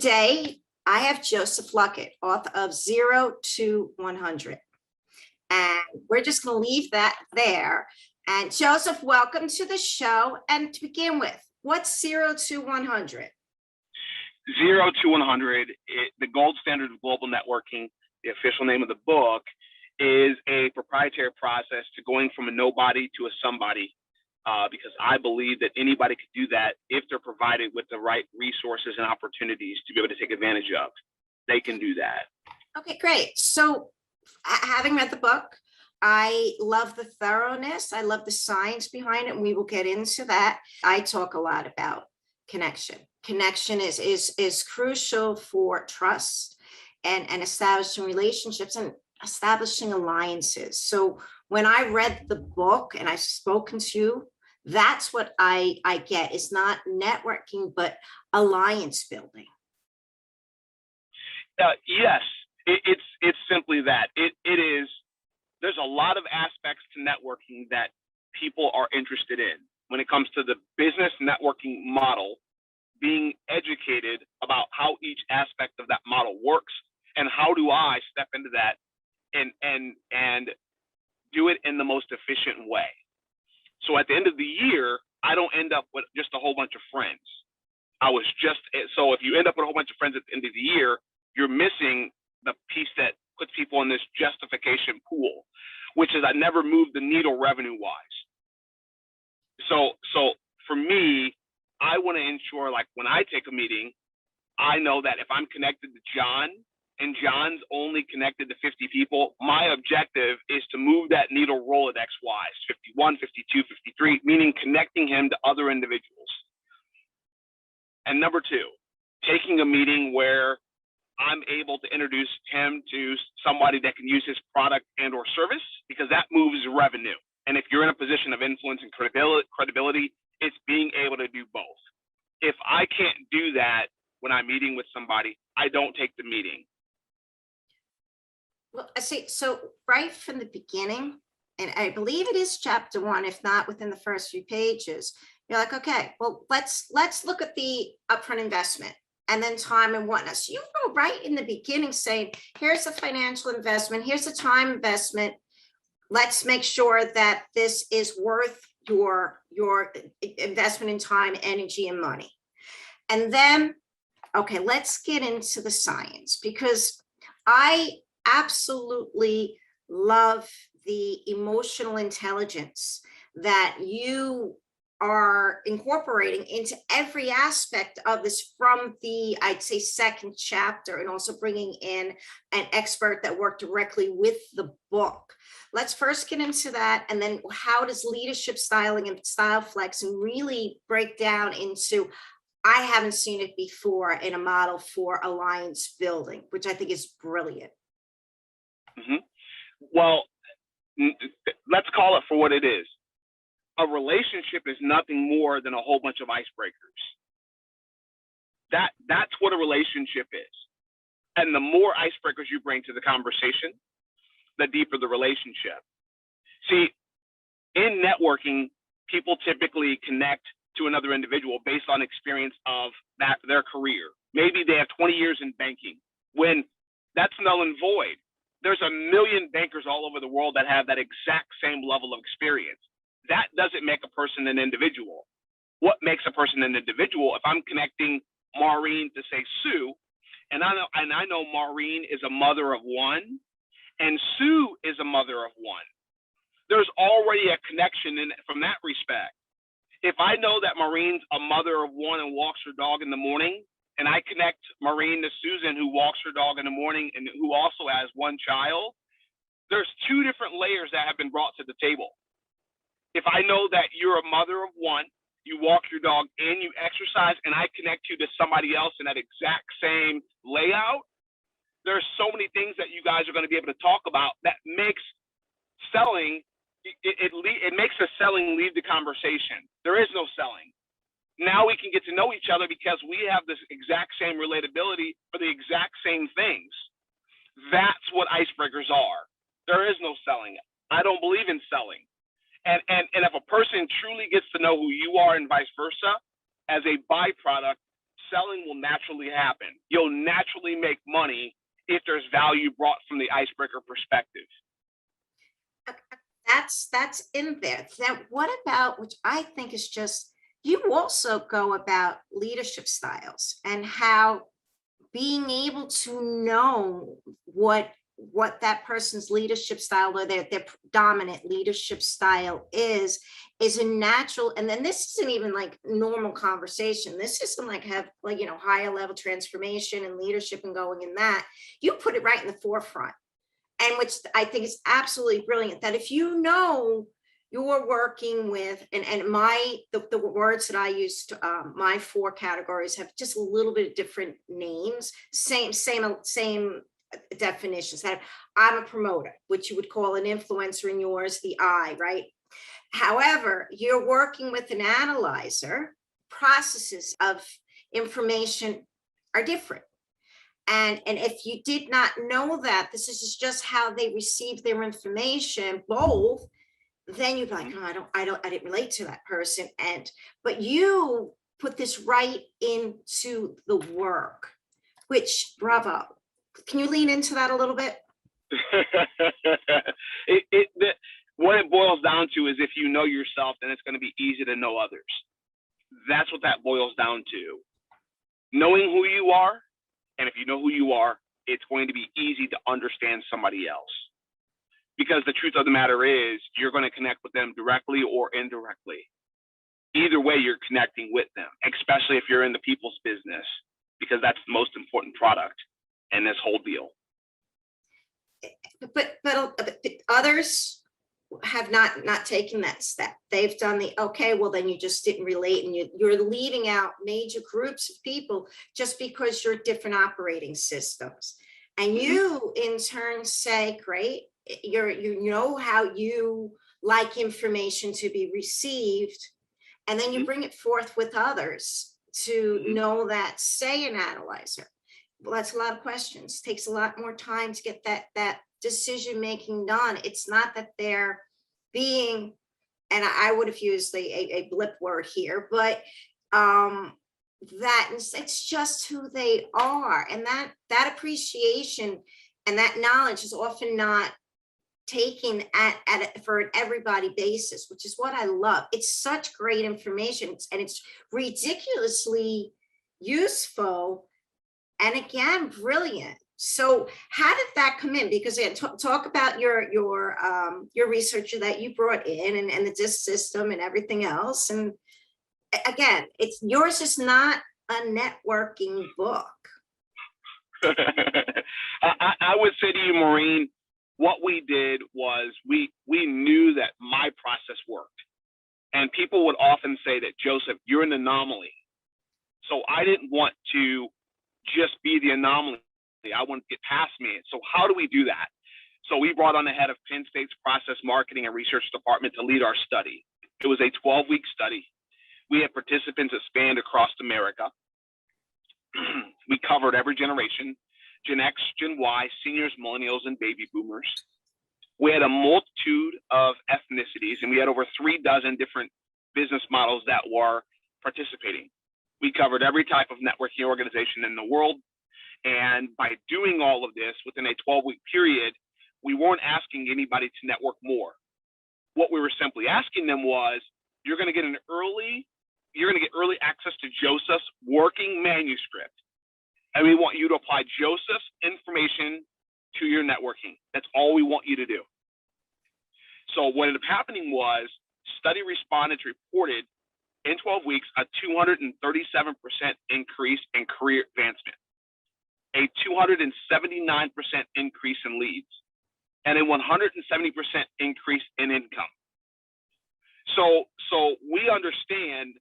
Today, I have Joseph Luckett, author of 0 to 100. And we're just going to leave that there. And Joseph, welcome to the show. And to begin with, what's 0 to 100? 0 to 100, the gold standard of global networking, the official name of the book, is a proprietary process to going from a nobody to a somebody, because I believe that anybody could do that if they're provided with the right resources and opportunities to be able to take advantage of. They can do that. Okay, great. So having read the book, I love the thoroughness. I love the science behind it, and we will get into that. I talk a lot about connection. Connection is crucial for trust and establishing relationships and establishing alliances. So when I read the book and I've spoken to you, that's what I get. It's not networking, but alliance building. Yes, it's simply that. It is. There's a lot of aspects to networking that people are interested in. When it comes to the business networking model, being educated about how each aspect of that model works and how do I step into that and do it in the most efficient way. So at the end of the year, I don't end up with just a whole bunch of friends. So if you end up with a whole bunch of friends at the end of the year, you're missing the piece that puts people in this justification pool, which is I never moved the needle revenue-wise. So for me, I want to ensure, like when I take a meeting, I know that if I'm connected to John and John's only connected to 50 people, my objective is to move that needle Rolodex-wise, 51, 52, 53, meaning connecting him to other individuals. And number two, taking a meeting where I'm able to introduce him to somebody that can use his product and or service, because that moves revenue. And if you're in a position of influence and credibility, it's being able to do both. If I can't do that when I'm meeting with somebody, I don't take the meeting. Well, I see. So right from the beginning, and I believe it is chapter 1, if not within the first few pages, you're like, okay, well, let's look at the upfront investment and then time and whatnot. So you go right in the beginning saying, here's the financial investment, here's the time investment. Let's make sure that this is worth your investment in time, energy, and money. And then, okay, let's get into the science, because I absolutely love the emotional intelligence that you are incorporating into every aspect of this, from the, I'd say, second chapter, and also bringing in an expert that worked directly with the book. Let's first get into that, and then how does leadership styling and style flexing really break down into, I haven't seen it before, in a model for alliance building, which I think is brilliant. Mm-hmm. Well, let's call it for what it is. A relationship is nothing more than a whole bunch of icebreakers. That's what a relationship is. And the more icebreakers you bring to the conversation, the deeper the relationship. See, in networking, people typically connect to another individual based on experience of their career. Maybe they have 20 years in banking, when that's null and void. There's a million bankers all over the world that have that exact same level of experience. That doesn't make a person an individual. What makes a person an individual? If I'm connecting Maureen to, say, Sue, and I know Maureen is a mother of one, and Sue is a mother of one, there's already a connection from that respect. If I know that Maureen's a mother of one and walks her dog in the morning, and I connect Maureen to Susan, who walks her dog in the morning and who also has one child, there's two different layers that have been brought to the table. If I know that you're a mother of one, you walk your dog and you exercise, and I connect you to somebody else in that exact same layout, there's so many things that you guys are going to be able to talk about that makes selling, it makes the selling leave the conversation. There is no selling. Now we can get to know each other because we have this exact same relatability for the exact same things. That's what icebreakers are. There is no selling. I don't believe in selling. And if a person truly gets to know who you are and vice versa, as a byproduct, selling will naturally naturally happen. You'll naturally make money if there's value brought from the icebreaker perspective. That's in there. Now, what about, which I think is just, you also go about leadership styles and how being able to know what that person's leadership style or their dominant leadership style is a natural. And then this isn't even like normal conversation. This isn't like have like, you know, higher level transformation and leadership and going in that. You put it right in the forefront. And which I think is absolutely brilliant, that if you know you're working with, and the words that I use to, my 4 categories have just a little bit of different names, same definitions. That I'm a promoter, which you would call an influencer in yours, the I, right? However, you're working with an analyzer, processes of information are different. And if you did not know that this is just how they receive their information, both, then you'd be like, oh, I didn't relate to that person. But you put this right into the work, which, bravo. Can you lean into that a little bit? What it boils down to is if you know yourself, then it's going to be easy to know others. That's what that boils down to. Knowing who you are. And if you know who you are, it's going to be easy to understand somebody else. Because the truth of the matter is, you're going to connect with them directly or indirectly. Either way, you're connecting with them, especially if you're in the people's business, because that's the most important product in this whole deal. But others have not taken that step. They've done the, okay, well, then you just didn't relate, and you're leaving out major groups of people just because you're different operating systems. And you in turn say, great, you know how you like information to be received, and then you bring it forth with others to know that. Say an analyzer, well, that's a lot of questions, takes a lot more time to get that decision making done. It's not that they're being, and I would have used a blip word here, but that it's just who they are, and that appreciation and that knowledge is often not taken for an everybody basis, which is what I love. It's such great information, and it's ridiculously useful, and again, brilliant. So how did that come in? Because again, talk about your researcher that you brought in, and the DISC system and everything else. And again, yours is not a networking book. I would say to you, Maureen, what we did was we knew that my process worked. And people would often say that, Joseph, you're an anomaly. So I didn't want to just be the anomaly. I want to get past me. So how do we do that? So we brought on the head of Penn State's process marketing and research department to lead our study. It was a 12-week study. We had participants that spanned across America. We covered every generation, Gen X, Gen Y, seniors, millennials, and baby boomers. We had a multitude of ethnicities, and we had over 36 different business models that were participating. We covered every type of networking organization in the world. And by doing all of this within a 12-week period, we weren't asking anybody to network more. What we were simply asking them was, you're going to get early access to Joseph's working manuscript. And we want you to apply Joseph's information to your networking. That's all we want you to do. So what ended up happening was, study respondents reported in 12 weeks a 237% increase in career advancement, a 279% increase in leads, and a 170% increase in income. So we understand,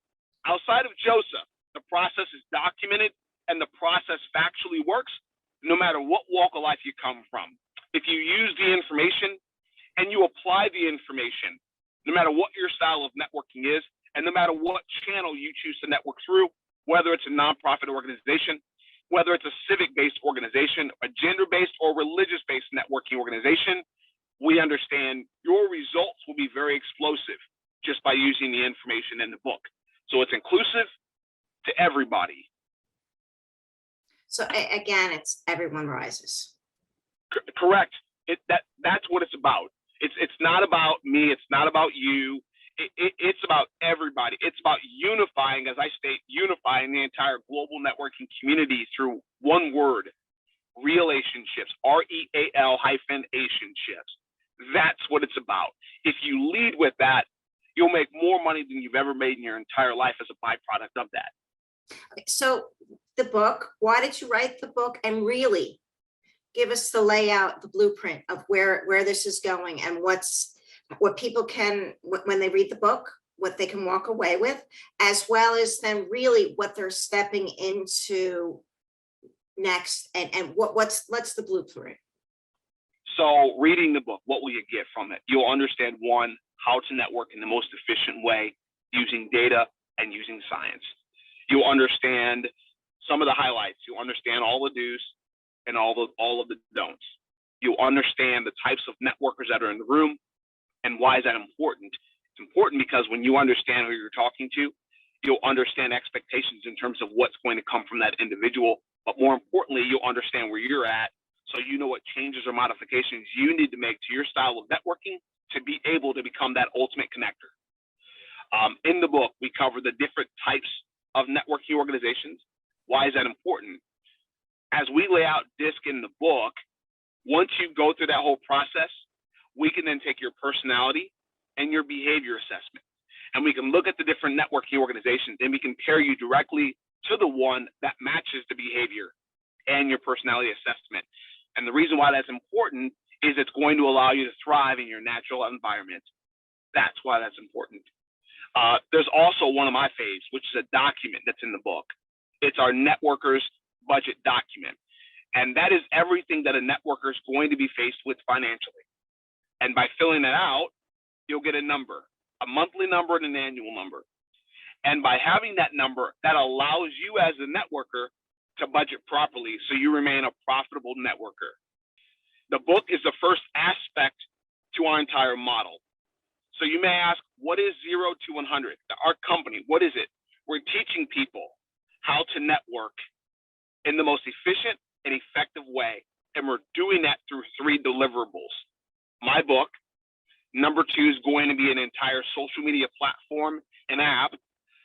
outside of Joseph, the process is documented and the process factually works no matter what walk of life you come from. If you use the information and you apply the information, no matter what your style of networking is, and no matter what channel you choose to network through, whether it's a nonprofit organization, whether it's a civic-based organization, a gender-based or religious-based networking organization, we understand your results will be very explosive just by using the information in the book. So it's inclusive to everybody. So again, it's everyone rises. Correct. That's what it's about. It's not about me. It's not about you. It's about everybody. It's about unifying, as I state, unifying the entire global networking community through one word: relationships. REAL-ationships. That's what it's about. If you lead with that, you'll make more money than you've ever made in your entire life as a byproduct of that. So the book, why did you write the book? And really give us the layout, the blueprint of where this is going, and what people can, when they read the book, what they can walk away with, as well as then really what they're stepping into next, and what's the blueprint. So reading the book, what will you get from it? You'll understand, one, how to network in the most efficient way using data and using science. You'll understand some of the highlights. You'll understand all the do's and all of the don'ts. You'll understand the types of networkers that are in the room. And why is that important? It's important because when you understand who you're talking to, you'll understand expectations in terms of what's going to come from that individual. But more importantly, you'll understand where you're at, so you know what changes or modifications you need to make to your style of networking to be able to become that ultimate connector. In the book, we cover the different types of networking organizations. Why is that important? As we lay out DISC in the book, once you go through that whole process, we can then take your personality and your behavior assessment, and we can look at the different networking organizations, and we can pair you directly to the one that matches the behavior and your personality assessment. And the reason why that's important is it's going to allow you to thrive in your natural environment. That's why that's important. There's also one of my faves, which is a document that's in the book. It's our networkers budget document. And that is everything that a networker is going to be faced with financially. And by filling that out, you'll get a number, a monthly number and an annual number. And by having that number, that allows you as a networker to budget properly so you remain a profitable networker. The book is the first aspect to our entire model. So you may ask, what is 0 to 100? Our company, what is it? We're teaching people how to network in the most efficient and effective way. And we're doing that through 3 deliverables. My book. Number 2 is going to be an entire social media platform and app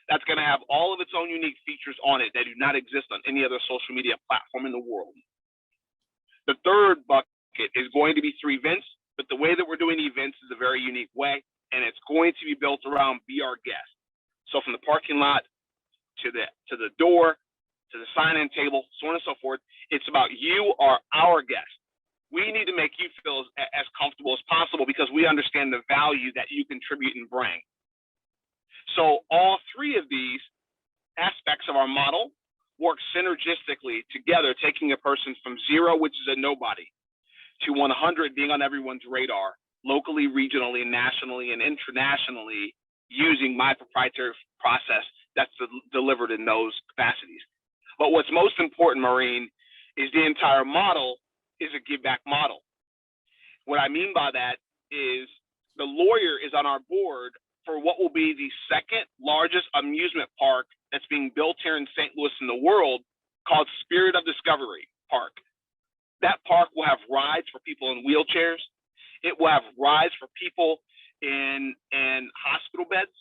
that's going to have all of its own unique features on it that do not exist on any other social media platform in the world. The third bucket is going to be 3 events, but the way that we're doing events is a very unique way, and it's going to be built around Be Our Guest. So from the parking lot to the door, to the sign-in table, so on and so forth, it's about you are our guest. We need to make you feel as comfortable as possible because we understand the value that you contribute and bring. So all 3 of these aspects of our model work synergistically together, taking a person from 0, which is a nobody, to 100 being on everyone's radar, locally, regionally, nationally, and internationally, using my proprietary process that's delivered in those capacities. But what's most important, Maureen, is the entire model is a give back model. What I mean by that is the lawyer is on our board for what will be the 2nd largest amusement park that's being built here in St. Louis in the world, called Spirit of Discovery Park. That park will have rides for people in wheelchairs. It will have rides for people in hospital beds.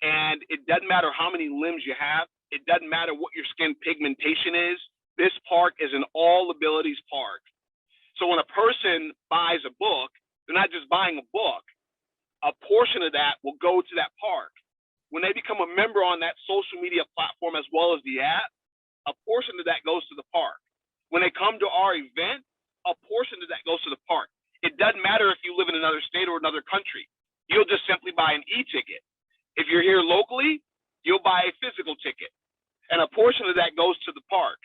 And it doesn't matter how many limbs you have. It doesn't matter what your skin pigmentation is. This park is an all abilities park. So when a person buys a book, they're not just buying a book. A portion of that will go to that park. When they become a member on that social media platform as well as the app, a portion of that goes to the park. When they come to our event, a portion of that goes to the park. It doesn't matter if you live in another state or another country. You'll just simply buy an e-ticket. If you're here locally, you'll buy a physical ticket. And a portion of that goes to the park.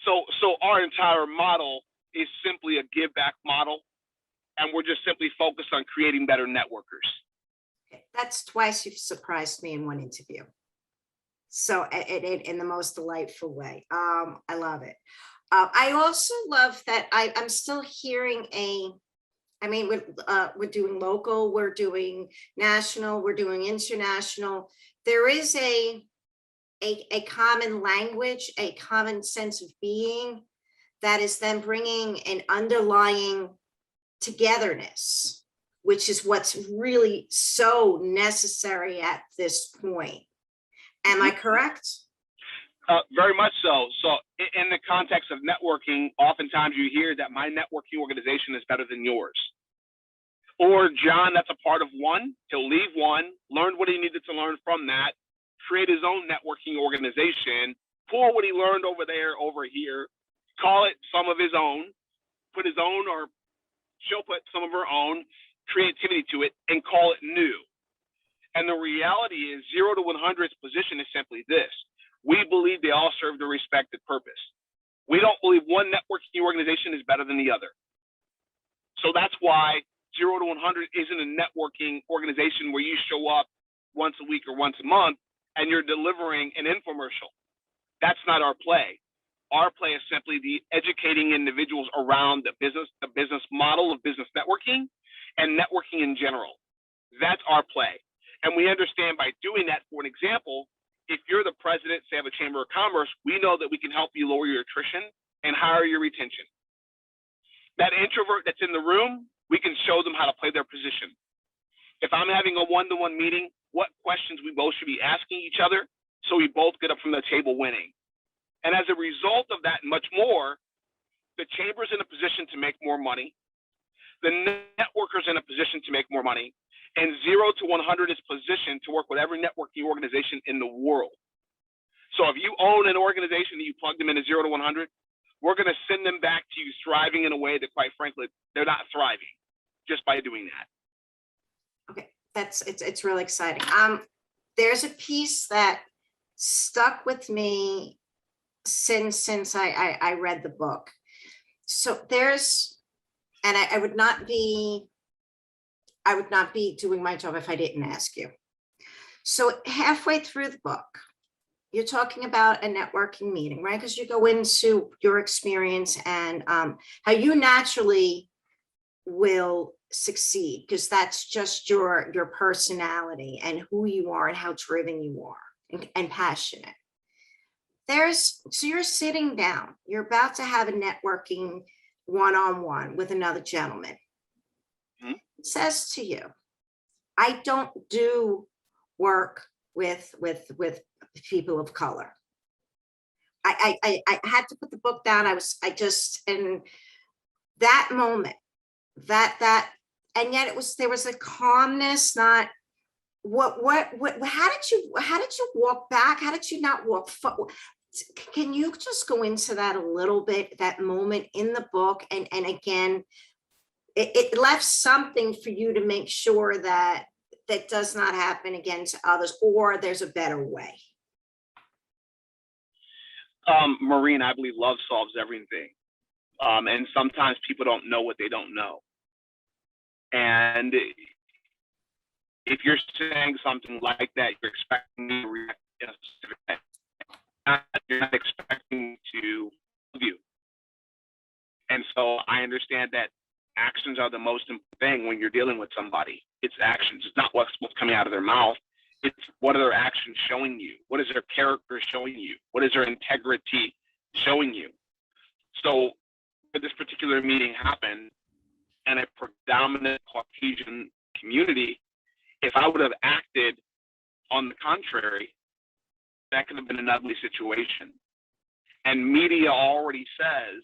So our entire model is simply a give back model. And we're just simply focused on creating better networkers. That's twice you've surprised me in one interview. So in the most delightful way. I love it. I also love that I'm still hearing we're doing local, we're doing national, we're doing international. There is a a common language, a common sense of being that is then bringing an underlying togetherness, which is what's really so necessary at this point. Am I correct? Very much so. So in the context of networking, oftentimes you hear that my networking organization is better than yours. Or John, that's a part of one, he'll leave one, learn what he needed to learn from that, create his own networking organization, pull what he learned over there, over here, call it some of his own, put his own, or she'll put some of her own creativity to it and call it new. And the reality is 0 to 100's position is simply this. We believe they all serve their respective purpose. We don't believe one networking organization is better than the other. So that's why 0 to 100 isn't a networking organization where you show up once a week or once a month and you're delivering an infomercial. That's not our play. Our play is simply the educating individuals around the business model of business networking and networking in general. That's our play. And we understand by doing that, for an example, if you're the president, say, of a chamber of commerce, we know that we can help you lower your attrition and higher your retention. That introvert that's in the room, we can show them how to play their position. If I'm having a one-to-one meeting, what questions we both should be asking each other so we both get up from the table winning. And as a result of that and much more, the chamber's in a position to make more money. The networker's in a position to make more money. And 0 to 100 is positioned to work with every networking organization in the world. So if you own an organization and you plug them into 0 to 100, we're going to send them back to you thriving in a way that, quite frankly, they're not thriving just by doing that. Okay, it's really exciting. There's a piece that stuck with me since I read the book. So there's, and I would not be doing my job if I didn't ask you. So halfway through the book, you're talking about a networking meeting, right? Because you go into your experience and how you naturally will succeed, because that's just your personality and who you are and how driven you are and passionate. So you're sitting down, you're about to have a networking one-on-one with another gentleman. It says to you, I don't do work with people of color. I had to put the book down. In that moment, and yet there was a calmness, not how did you walk back? How did you not walk forward? Can you just go into that a little bit, that moment in the book? And again, it left something for you to make sure that does not happen again to others, or there's a better way. Maureen, I believe love solves everything. And sometimes people don't know what they don't know. And if you're saying something like that, you're expecting me to react in a specific way. You're not expecting to love you. And so I understand that actions are the most important thing when you're dealing with somebody. It's actions. It's not what's coming out of their mouth. It's what are their actions showing you? What is their character showing you? What is their integrity showing you? So this particular meeting happened in a predominant Caucasian community. If I would have acted on the contrary, that could have been an ugly situation. And media already says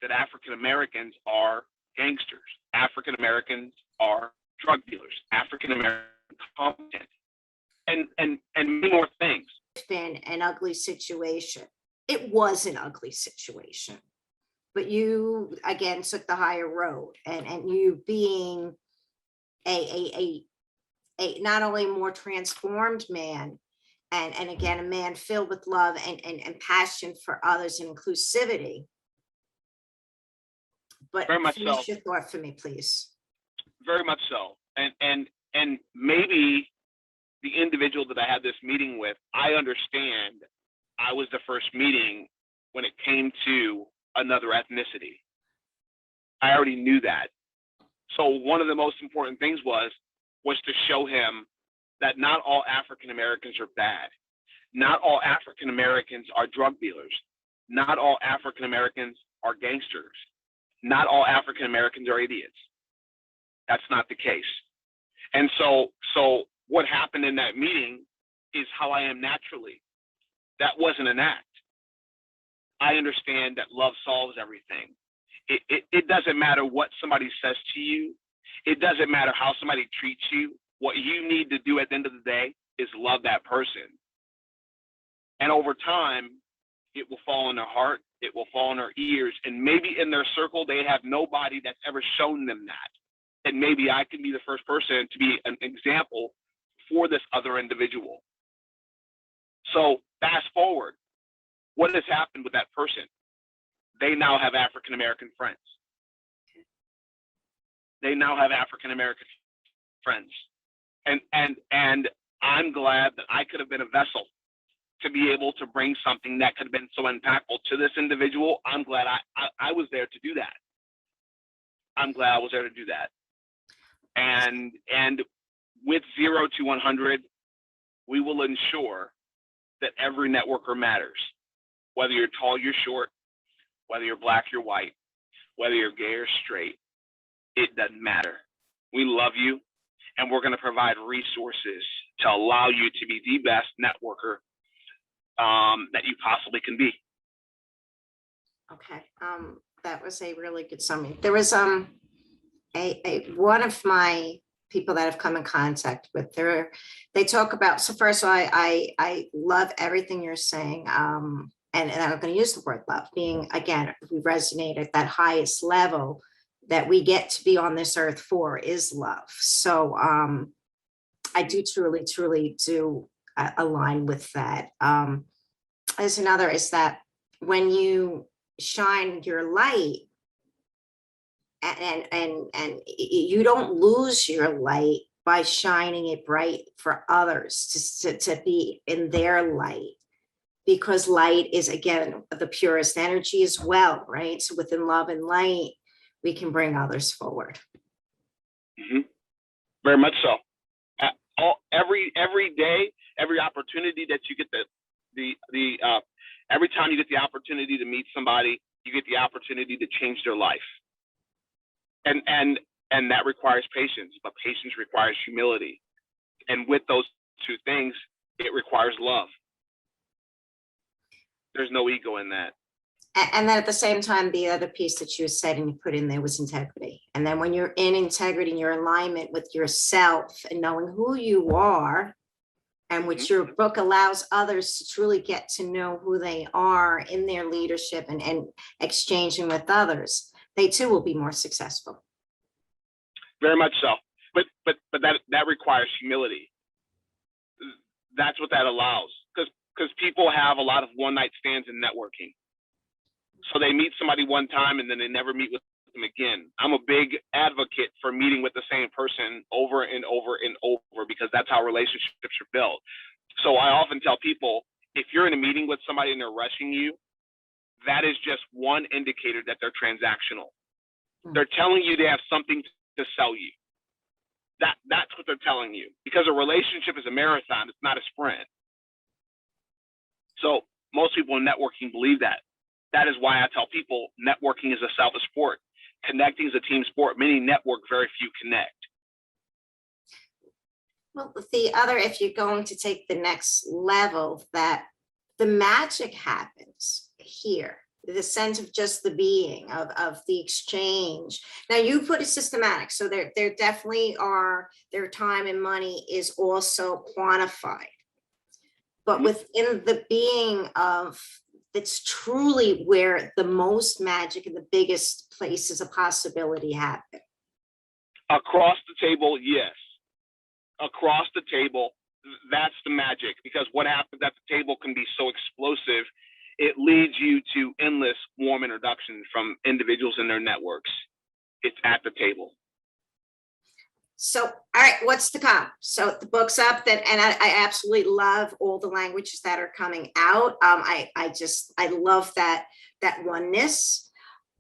that African Americans are gangsters. African Americans are drug dealers. African Americans are competent, and many more things. It's been an ugly situation. It was an ugly situation, but you again took the higher road, and you being a not only more transformed man, and again a man filled with love and passion for others and inclusivity. But very much finish so. your thought for me, please. Very much so. And maybe the individual that I had this meeting with, I understand I was the first meeting when it came to another ethnicity. I already knew that. So one of the most important things was to show him that not all African Americans are bad. Not all African Americans are drug dealers. Not all African Americans are gangsters. Not all African Americans are idiots. That's not the case. And so what happened in that meeting is how I am naturally. That wasn't an act. I understand that love solves everything. It doesn't matter what somebody says to you. It doesn't matter how somebody treats you. What you need to do at the end of the day is love that person. And over time, it will fall in their heart, it will fall in their ears, and maybe in their circle, they have nobody that's ever shown them that. And maybe I can be the first person to be an example for this other individual. So fast forward, what has happened with that person? They now have African American friends. They now have African American friends. And I'm glad that I could have been a vessel to be able to bring something that could have been so impactful to this individual. I'm glad I was there to do that. I'm glad I was there to do that. And with 0 to 100, we will ensure that every networker matters. Whether you're tall, you're short, whether you're black, you're white, whether you're gay or straight, it doesn't matter. We love you, and we're going to provide resources to allow you to be the best networker that you possibly can be. Okay, that was a really good summary. There was a one of my people that have come in contact with, they talk about, so first of all, I love everything you're saying, and I'm going to use the word love, being, again, we resonate at that highest level that we get to be on this earth for is love. So I do truly do align with that. There's another, is that when you shine your light, and you don't lose your light by shining it bright for others to be in their light, because light is, again, the purest energy as well, right? So within love and light, we can bring others forward. Mm-hmm. Very much so. Every day, every opportunity that you get every time you get the opportunity to meet somebody, you get the opportunity to change their life. And that requires patience, but patience requires humility. And with those two things, it requires love. There's no ego in that. And then at the same time, the other piece that you said and you put in there was integrity. And then when you're in integrity and your alignment with yourself and knowing who you are, and which your book allows others to truly get to know who they are in their leadership and exchanging with others, they too will be more successful. Very much so. But that requires humility. That's what that allows. Because people have a lot of one-night stands in networking. So they meet somebody one time and then they never meet with them again. I'm a big advocate for meeting with the same person over and over and over, because that's how relationships are built. So I often tell people, if you're in a meeting with somebody and they're rushing you, that is just one indicator that they're transactional. They're telling you they have something to sell you. That's what they're telling you, because a relationship is a marathon, it's not a sprint. So most people in networking believe that. That is why I tell people networking is a self sport. Connecting is a team sport. Many network, very few connect. Well, the other, if you're going to take the next level, that the magic happens here, the sense of just the being of the exchange. Now you put it systematic, so there definitely are, their time and money is also quantified, but within the being of, it's truly where the most magic and the biggest places of possibility happen. Across the table, yes. Across the table, that's the magic, because what happens at the table can be so explosive, it leads you to endless warm introductions from individuals in their networks. It's at the table. So, all right, what's to come? So the book's up, and I absolutely love all the languages that are coming out. I love that oneness.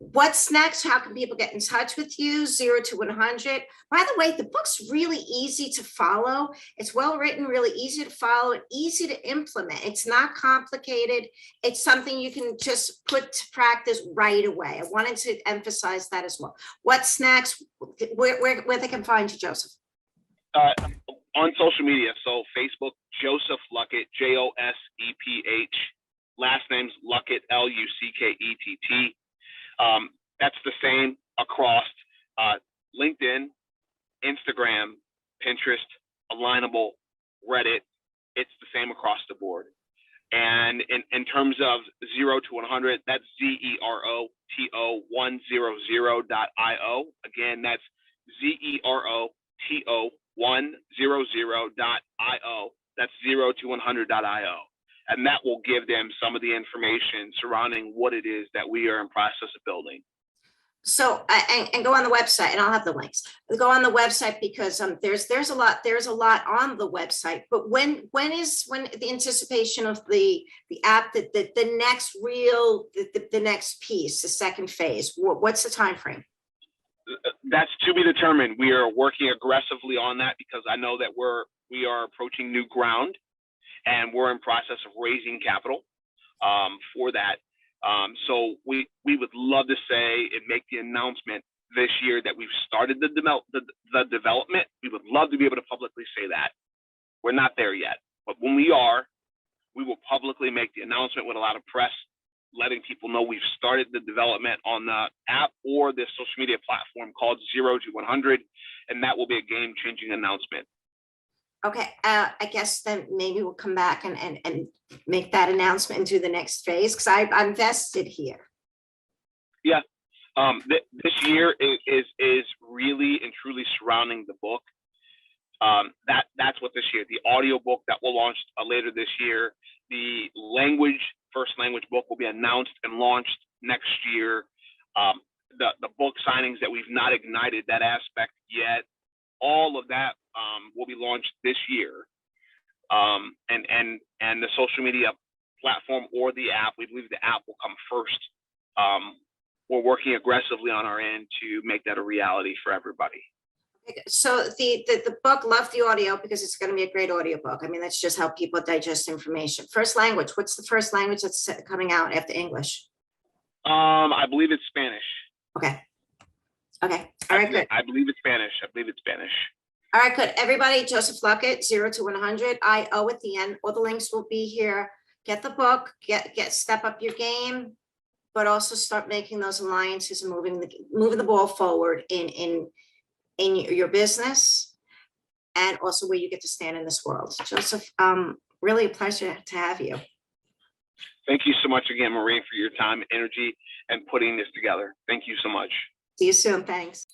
What's next? How can people get in touch with you? 0 to 100. By the way, the book's really easy to follow. It's well written, really easy to follow, and easy to implement. It's not complicated. It's something you can just put to practice right away. I wanted to emphasize that as well. What's next? Where they can find you, Joseph? On social media, so Facebook, Joseph Luckett, Joseph. Last name's Luckett, Luckett. That's the same across LinkedIn, Instagram, Pinterest, Alignable, Reddit. It's the same across the board. And in terms of 0 to 100, that's ZEROTO100.io. Again, that's ZEROTO100.io. That's 0 to 100.io. And that will give them some of the information surrounding what it is that we are in process of building. So and go on the website, and I'll have the links. Go on the website because there's a lot on the website. But when the anticipation of the app, the next the next piece, the second phase, what's the time frame? That's to be determined. We are working aggressively on that because I know that we are approaching new ground. And we're in process of raising capital for that. So we would love to say and make the announcement this year that we've started the development. We would love to be able to publicly say that. We're not there yet. But when we are, we will publicly make the announcement with a lot of press, letting people know we've started the development on the app or the social media platform called 0 to 100. And that will be a game-changing announcement. Okay, I guess then maybe we'll come back and make that announcement and do the next phase because I'm vested here. Yeah, this year is really and truly surrounding the book. That's what this year. The audio book that will launch later this year. The first language book will be announced and launched next year. The book signings that we've not ignited that aspect yet. All of that will be launched this year, and the social media platform or the app. We believe the app will come first. We're working aggressively on our end to make that a reality for everybody. So the book, love the audio because it's going to be a great audio book. I mean, that's just how people digest information. First language. What's the first language that's coming out after English? I believe it's Spanish. Okay. Okay. All right, good. I believe it's Spanish. All right, good. Everybody, Joseph Luckett, 0 to 100. IO at the end. All the links will be here. Get the book, step up your game, but also start making those alliances and moving the ball forward in your business and also where you get to stand in this world. Joseph, really a pleasure to have you. Thank you so much again, Maureen, for your time, energy, and putting this together. Thank you so much. See you soon. Thanks.